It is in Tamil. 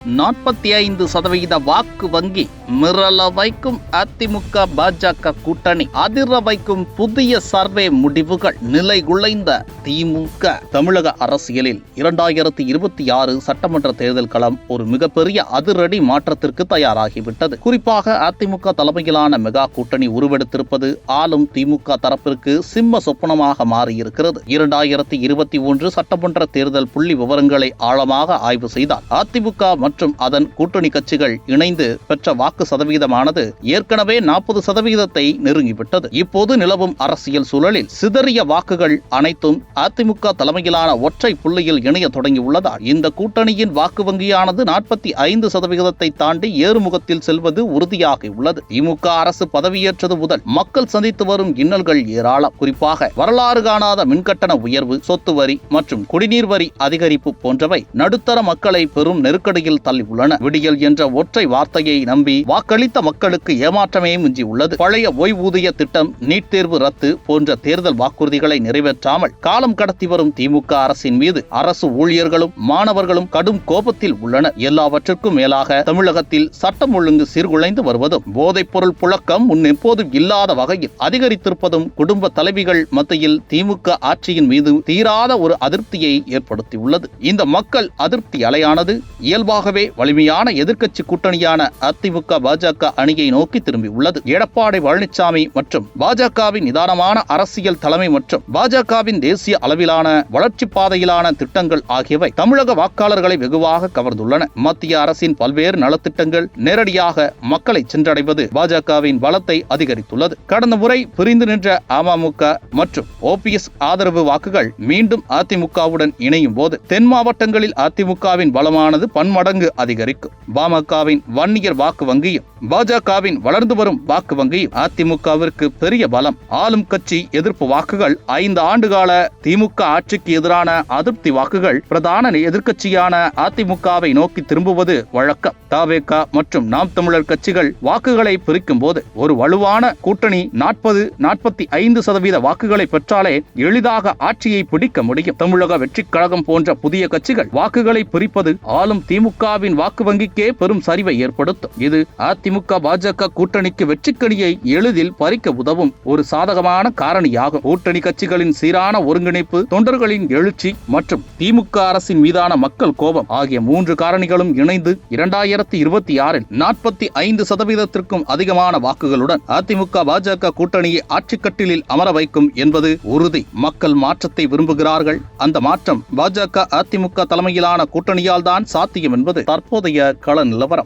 45% வாக்கு வங்கி மிரள வைக்கும் அதிமுக பாஜக கூட்டணி, அதிர வைக்கும் புதிய சர்வே முடிவுகள், நிலை குலைந்த திமுக. தமிழக அரசியலில் 2026 சட்டமன்ற தேர்தல் களம் ஒரு மிகப்பெரிய அதிரடி மாற்றத்திற்கு தயாராகிவிட்டது. குறிப்பாக அதிமுக தலைமையிலான மெகா கூட்டணி உருவெடுத்திருப்பது ஆளும் திமுக தரப்பிற்கு சிம்ம சொப்பனமாக மாறியிருக்கிறது. 2021 சட்டமன்ற தேர்தல் புள்ளி விவரங்களை ஆழமாக ஆய்வு செய்தால் அதிமுக மற்றும் அதன் கூட்டணி கட்சிகள் இணைந்து பெற்ற வாக்கு சதவீதமானது ஏற்கனவே 40% நெருங்கிவிட்டது. இப்போது நிலவும் அரசியல் சூழலில் சிதறிய வாக்குகள் அனைத்தும் அதிமுக தலைமையிலான ஒற்றை புள்ளியில் இணைய தொடங்கியுள்ளதால் இந்த கூட்டணியின் வாக்கு வங்கியானது 45% தாண்டி ஏறுமுகத்தில் செல்வது உறுதியாகியுள்ளது. திமுக அரசு பதவியேற்றது முதல் மக்கள் சந்தித்து வரும் இன்னல்கள் ஏராளம். குறிப்பாக வரலாறு காணாத மின்கட்டண உயர்வு, சொத்து வரி மற்றும் குடிநீர் வரி அதிகரிப்பு போன்றவை நடுத்தர மக்களை பெரும் நெருக்கடியில் தள்ளியுள்ளன. விடியல் என்ற ஒற்றை வார்த்தையை நம்பி வாக்களித்த மக்களுக்கு ஏமாற்றமே மிஞ்சியுள்ளது. பழைய ஓய்வூதிய திட்டம், நீட் தேர்வு ரத்து போன்ற தேர்தல் வாக்குறுதிகளை நிறைவேற்றாமல் காலம் கடத்தி வரும் திமுக அரசின் மீது அரசு ஊழியர்களும் மாணவர்களும் கடும் கோபத்தில் உள்ளனர். எல்லாவற்றிற்கும் மேலாக தமிழகத்தில் சட்டம் ஒழுங்கு சீர்குலைந்து வருவதும், போதைப் பொருள் புழக்கம் முன் எப்போதும் இல்லாத வகையில் அதிகரித்திருப்பதும் குடும்ப தலைவிகள் மத்தியில் திமுக ஆட்சியின் மீது தீராத ஒரு அதிருப்தியை ஏற்படுத்தியுள்ளது. இந்த மக்கள் அதிருப்தி அலையானது இயல்பாகவே வலிமையான எதிர்க்கட்சி கூட்டணியான அதிமுக பாஜக அணியை நோக்கி திரும்பியுள்ளது. எடப்பாடி பழனிசாமி மற்றும் பாஜகவின் நிதானமான அரசியல் தலைமை மற்றும் பாஜகவின் தேசிய அளவிலான வளர்ச்சி பாதையிலான திட்டங்கள் ஆகியவை தமிழக வாக்காளர்களை வெகுவாக கவர்ந்துள்ளன. மத்திய அரசின் பல்வேறு நலத்திட்டங்கள் நேரடியாக மக்களை சென்றடைவது பாஜகவின் பலத்தை அதிகரித்துள்ளது. கடந்த முறை பிரிந்து நின்ற அமமுக மற்றும் OPS ஆதரவு வாக்குகள் மீண்டும் அதிமுகவுடன் இணையும் போது தென் மாவட்டங்களில் அதிமுகவின் பலமானது பன்மடங்கு அதிகரிக்கும். பாமகவின் வன்னியர் வாக்கு வங்கியும் பாஜகவின் வளர்ந்து வரும் வாக்கு வங்கியும் அதிமுகவிற்கு பெரிய பலம். ஆளும் கட்சி எதிர்ப்பு வாக்குகள், 5 ஆண்டுகால திமுக ஆட்சிக்கு எதிரான அதிருப்தி வாக்குகள் பிரதான எதிர்க்கட்சியான அதிமுகவை நோக்கி திரும்புவது வழக்கம். தவேக மற்றும் நாம் தமிழர் கட்சிகள் வாக்குகளை பிரிக்கும் போது ஒரு வலுவான கூட்டணி 40-45% வாக்குகளை பெற்றாலே எளிதாக ஆட்சியை பிடிக்க முடியும். தமிழக வெற்றிக் கழகம் போன்ற புதிய கட்சிகள் வாக்குகளை பிரிப்பது ஆளும் திமுகவின் வாக்கு வங்கிக்கே பெரும் சரிவை ஏற்படுத்தும். இது அதிமுக பாஜக கூட்டணிக்கு வெற்றிக்கணியை எளிதில் பறிக்க உதவும் ஒரு சாதகமான காரணியாகும். கூட்டணி கட்சிகளின் சீரான ஒருங்கிணைப்பு, தொண்டர்களின் எழுச்சி மற்றும் திமுக அரசின் மீதான மக்கள் கோபம் ஆகிய 3 காரணிகளும் இணைந்து 2026 45%க்கும் அதிகமான வாக்குகளுடன் அதிமுக பாஜக கூட்டணியை ஆட்சிக்கட்டிலில் அமர வைக்கும் என்பது உறுதி. மக்கள் மாற்றத்தை விரும்புகிறார்கள். அந்த மாற்றம் பாஜக அதிமுக தலைமையிலான கூட்டணியால் தான் சாத்தியம் என்பது தற்போதைய கள நிலவரம்.